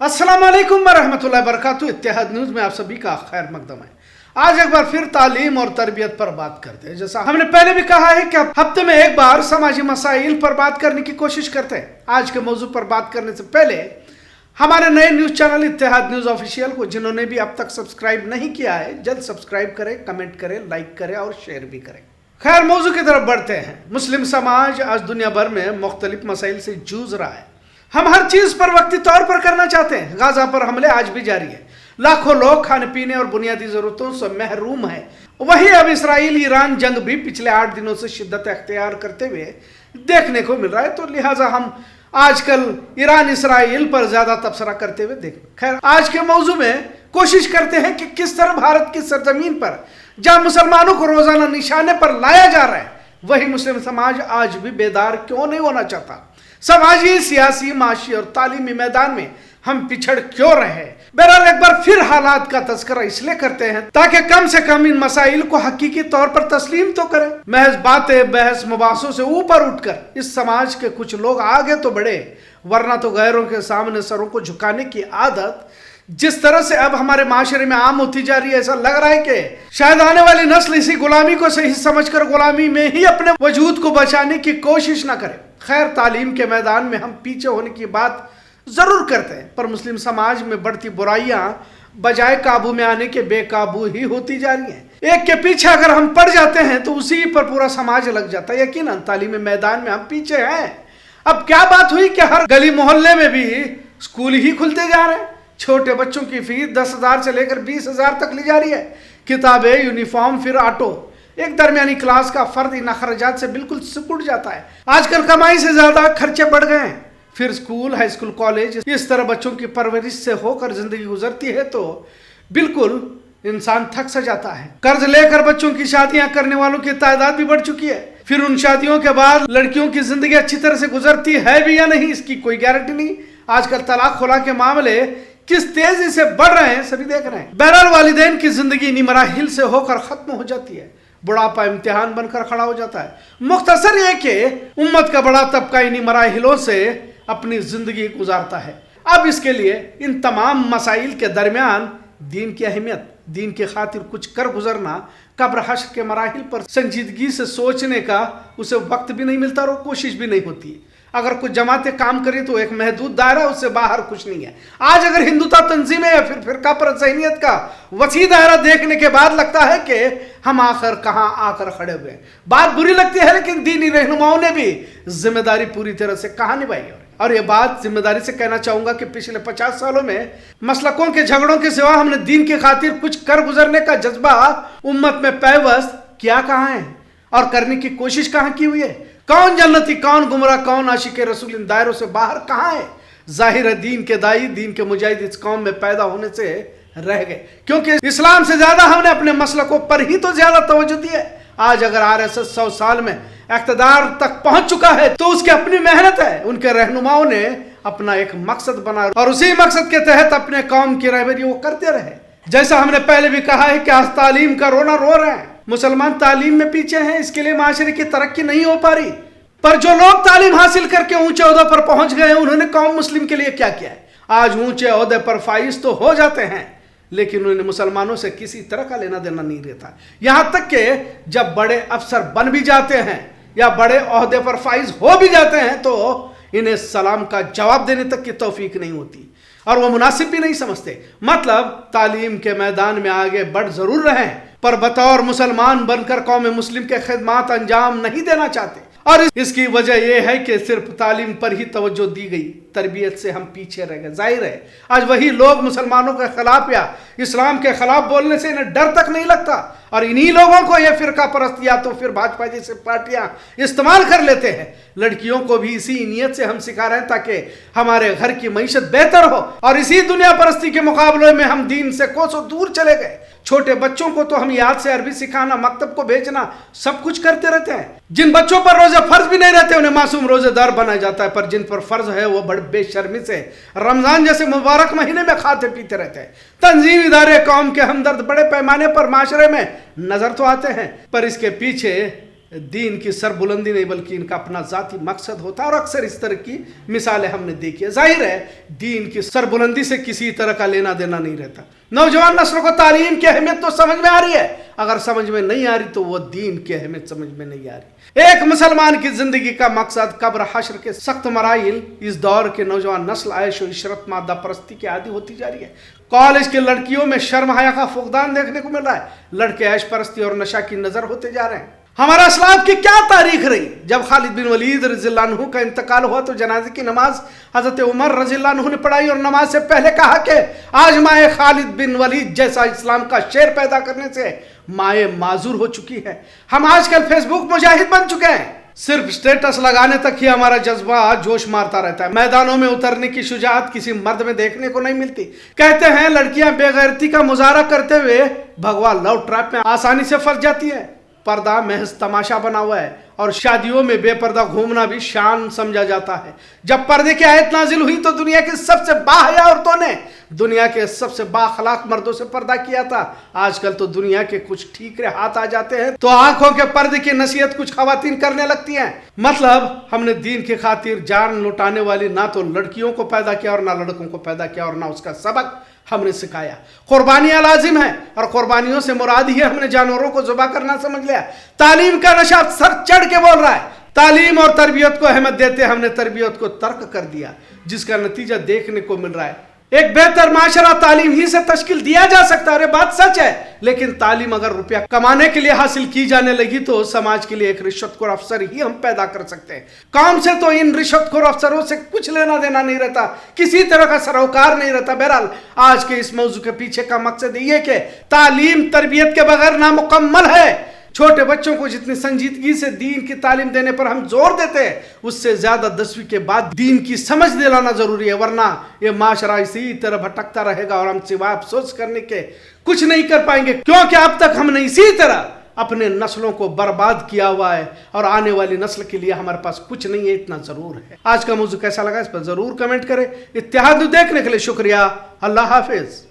अस्सलाम वालेकुम वरहमतुल्लाहि वबरकातुहू। इत्तेहाद न्यूज़ में आप सभी का खैर मकदम है। आज एक बार फिर तालीम और तरबियत पर बात करते हैं। जैसा हमने पहले भी कहा है कि हफ्ते में एक बार समाजी मसाइल पर बात करने की कोशिश करते हैं। आज के मौजू पर बात करने से पहले हमारे नए न्यूज़ चैनल इत्तेहाद न्यूज़ ऑफिशियल को जिन्होंने भी अब तक सब्सक्राइब नहीं किया है, जल्द सब्सक्राइब करें, कमेंट करें, लाइक करें और शेयर भी करें। खैर, मौजू की तरफ बढ़ते हैं। मुस्लिम समाज आज दुनिया भर में मुख्तलिफ मसाइल से जूझ रहा है। हम हर चीज पर वक्ती तौर पर करना चाहते हैं। गाजा पर हमले आज भी जारी है। लाखों लोग खाने पीने और बुनियादी जरूरतों से महरूम हैं। वहीं अब इसराइल ईरान जंग भी पिछले 8 दिनों से शिद्दत अख्तियार करते हुए देखने को मिल रहा है। तो लिहाजा हम आजकल ईरान इसराइल पर ज्यादा तबसरा करते हुए देख। खैर, आज के मौजू में कोशिश करते हैं कि किस तरह भारत की सरजमीन पर जहां मुसलमानों को रोजाना निशाने पर लाया जा रहा है, वही मुस्लिम समाज आज भी बेदार क्यों नहीं होना चाहता। समाजी, सियासी, माशी और तालीमी मैदान में हम पिछड़ क्यों रहे। बहरहाल एक बार फिर हालात का तस्करा इसलिए करते हैं ताकि कम से कम इन मसाइल को हकीकी तौर पर तस्लीम तो करें। महज बातें, बहस, मुबासों से ऊपर उठकर इस समाज के कुछ लोग आगे तो बढ़े, वरना तो गैरों के सामने सरों को झुकाने की आदत जिस तरह से अब हमारे माशरे में आम होती जा रही है, ऐसा लग रहा है कि शायद आने वाली नस्ल इसी गुलामी को सही समझकर गुलामी में ही अपने वजूद को बचाने की कोशिश न करे। खैर, तालीम के मैदान में हम पीछे होने की बात जरूर करते हैं, पर मुस्लिम समाज में बढ़ती बुराइयां बजाय काबू में आने के बेकाबू ही होती जा रही हैं। एक के पीछे अगर हम पड़ जाते हैं तो उसी पर पूरा समाज लग जाता है। यकीनन तालीम मैदान में हम पीछे हैं। अब क्या बात हुई कि हर गली मोहल्ले में भी स्कूल ही खुलते जा रहे हैं। छोटे बच्चों की फीस 10,000 से लेकर 20,000 तक ली जा रही है। किताबें, यूनिफॉर्म, फिर ऑटो। एक दरमियानी क्लास का फर्द इन अखराजात से बिल्कुल सिकुड़ जाता है। आजकल कमाई से ज्यादा खर्चे बढ़ गए हैं। फिर स्कूल, हाई स्कूल, कॉलेज, इस तरह बच्चों की परवरिश से होकर जिंदगी गुजरती है तो बिल्कुल इंसान थक सा जाता है। कर्ज लेकर बच्चों की शादियां करने वालों की तादाद भी बढ़ चुकी है। फिर उन शादियों के बाद लड़कियों की जिंदगी अच्छी तरह से गुजरती है भी या नहीं, इसकी कोई गारंटी नहीं। आजकल तलाक खुला के मामले किस तेजी से बढ़ रहे हैं, सभी देख रहे हैं। बहरहाल, वालिदैन की जिंदगी इन्हीं मराहिल से होकर खत्म हो जाती है। बुढ़ापा इम्तिहान बनकर खड़ा हो जाता है। मुख्तसर ये कि उम्मत का बड़ा तबका इन्हीं मराहिलों से अपनी जिंदगी गुजारता है। अब इसके लिए इन तमाम मसाइल के दरमियान दीन की अहमियत, दीन की खातिर कुछ कर गुजरना, कब्र हश्र के मराहिल पर संजीदगी से सोचने का उसे वक्त भी नहीं मिलता और कोशिश भी नहीं होती। अगर कुछ जमातें काम करें तो एक महदूद दायरा, उससे बाहर कुछ नहीं है। आज अगर हिंदुत्व तंजीमें या फिर फिरका पर ज़हनियत का वसी दायरा देखने के बाद लगता है कि हम आखिर कहाँ आकर खड़े हुए। बात बुरी लगती है, लेकिन दीनी रहनुमाओं ने भी जिम्मेदारी पूरी तरह से कहाँ निभाई। और ये बात जिम्मेदारी से कहना चाहूंगा कि पिछले 50 सालों में मसलकों के झगड़ों के सिवा हमने दीन की खातिर कुछ कर गुजरने का जज्बा उम्मत में पैवस्त किया कहाँ है और करने की कोशिश कहाँ की हुई है। कौन जन्नती, कौन गुमराह, कौन आशिक रसूल इन दायरों से बाहर कहाँ है। जाहिर है दीन के दाई, दीन के मुजाहिद इस कौम में पैदा होने से रह गए, क्योंकि इस्लाम से ज्यादा हमने अपने मसलकों पर ही तो ज्यादा तवज्जो दी है। आज अगर आरएसएस 100 साल में इक़्तिदार तक पहुंच चुका है तो उसकी अपनी मेहनत है। उनके रहनुमाओं ने अपना एक मकसद बनाया और उसी मकसद के तहत अपने कौम की रहबरी वो करते रहे। जैसा हमने पहले भी कहा है कि आज तालीम का रोना रो रहे हैं। मुसलमान तालीम में पीछे हैं, इसके लिए माशरे की तरक्की नहीं हो पा रही। पर जो लोग तालीम हासिल करके ऊंचे ओहदे पर पहुंच गए, उन्होंने कौम मुस्लिम के लिए क्या किया है। आज ऊंचे ओहदे पर फाइज तो हो जाते हैं, लेकिन उन्हें मुसलमानों से किसी तरह का लेना देना नहीं रहता। यहां तक कि जब बड़े अफसर बन भी जाते हैं या बड़े ओहदे पर फाइज हो भी जाते हैं तो इन्हें सलाम का जवाब देने तक की तौफीक नहीं होती और वो मुनासिब भी नहीं समझते। मतलब तालीम के मैदान में आगे बढ़ जरूर रहे हैं, पर बतौर मुसलमान बनकर कौम मुस्लिम के खिदमात अंजाम नहीं देना चाहते। और इसकी वजह यह है कि सिर्फ तालीम पर ही तवज्जो दी गई, तरबियत से हम पीछे रह गए। जाहिर है आज वही लोग मुसलमानों के खिलाफ या इस्लाम के खिलाफ बोलने से इन्हें डर तक नहीं लगता और इन्हीं लोगों को यह फिरका परस्त या तो फिर भाजपा जैसे पार्टियां इस्तेमाल कर लेते हैं। लड़कियों को भी इसी नीयत से हम सिखा रहे हैं ताकि हमारे घर की मईशत बेहतर हो, और इसी दुनिया परस्ती के मुकाबले में हम दीन से कोसों दूर चले गए। छोटे बच्चों को तो हम याद से अरबी सिखाना, मकतब को भेजना, सब कुछ करते रहते हैं। जिन बच्चों पर रोजे फर्ज भी नहीं रहते उन्हें मासूम रोजेदार बनाया जाता है, पर जिन पर फर्ज है वो बड़े बेशर्मी से रमजान जैसे मुबारक महीने में खाते पीते रहते हैं। तंजीम, इदारे, कौम के हमदर्द बड़े पैमाने पर माशरे में नजर तो आते हैं, पर इसके पीछे दीन की सरबुलंदी नहीं बल्कि इनका अपना ज़ाती मकसद होता है, और अक्सर इस तरह की मिसालें हमने देखी है। जाहिर है दीन की सरबुलंदी से किसी तरह का लेना देना नहीं रहता। नौजवान नस्लों को तालीम की अहमियत तो समझ में आ रही है, अगर समझ में नहीं आ रही तो वो दीन की अहमियत समझ में नहीं आ रही। एक मुसलमान की जिंदगी का मकसद कब्र हश्र के सख्त मराइल, इस दौर के नौजवान नस्ल ऐश और इशरत मादा परस्ती के आदी होती जा रही है। कॉलेज के लड़कियों में शर्म हया का फुकदान देखने को मिल रहा है, लड़के ऐश परस्ती और नशा की नजर होते जा रहे हैं। हमारा इस्लाम की क्या तारीख रही? जब खालिद बिन वलीद रज़ियल्लाहु अन्हु का इंतकाल हुआ तो जनाजे की नमाज हजरत उमर रज़ियल्लाहु अन्हु ने पढ़ाई और नमाज से पहले कहा कि आज माए खालिद बिन वलीद जैसा इस्लाम का शेर पैदा करने से माए माजूर हो चुकी है। हम आजकल फेसबुक मुजाहिद बन चुके हैं, सिर्फ स्टेटस लगाने तक ही हमारा जज्बा जोश मारता रहता है। मैदानों में उतरने की शुजाअत किसी मर्द में देखने को नहीं मिलती। कहते हैं लड़कियां बेगैरती का मुजाहरा करते हुए भगवा लव ट्रैप में आसानी से फंस जाती है। पर्दा महज तमाशा बना हुआ है और शादियों में बेपर्दा घूमना भी शान समझा जाता है। जब पर्दे की आयत नाजिल हुई तो दुनिया की सबसे बाहया औरतों ने दुनिया के सबसे बाखलाक मर्दों से पर्दा किया था। आजकल तो दुनिया के कुछ ठीकरे हाथ आ जाते हैं तो आंखों के पर्दे की नसीहत कुछ खवातीन करने लगती हैं। मतलब हमने दीन की खातिर जान लुटाने वाली ना तो लड़कियों को पैदा किया और ना लड़कों को पैदा किया और ना उसका सबक हमने सिखाया। कुर्बानियां लाजिम है और कुर्बानियों से मुराद ही हमने जानवरों को ज़ुबा करना समझ लिया। तालीम का नशा सर चढ़ के बोल रहा है। तालीम और तरबियत को अहमियत देते हमने तरबियत को तर्क कर दिया, जिसका नतीजा देखने को मिल रहा है। एक बेहतर माशरा तालीम ही से तश्कील दिया जा सकता है, अरे बात सच है। लेकिन तालीम अगर रुपया कमाने के लिए हासिल की जाने लगी तो समाज के लिए एक रिश्वतखोर अफसर ही हम पैदा कर सकते हैं। काम से तो इन रिश्वतखोर अफसरों से कुछ लेना देना नहीं रहता, किसी तरह का सरोकार नहीं रहता। बहरहाल आज के इस मौजू के पीछे का मकसद ये कि तालीम तरबियत के बगैर नामुकम्मल है। छोटे बच्चों को जितनी संजीदगी से दीन की तालीम देने पर हम जोर देते हैं, उससे ज्यादा 10वीं के बाद दीन की समझ दिलाना जरूरी है, वरना ये माशरा इसी तरह भटकता रहेगा और हम सिवाय अफसोस करने के कुछ नहीं कर पाएंगे, क्योंकि अब तक हमने इसी तरह अपने नस्लों को बर्बाद किया हुआ है और आने वाली नस्ल के लिए हमारे पास कुछ नहीं है, इतना जरूर है। आज का मौजू कैसा लगा इस पर जरूर कमेंट करें। इत्तेहाद देखने के लिए शुक्रिया। अल्लाह हाफिज।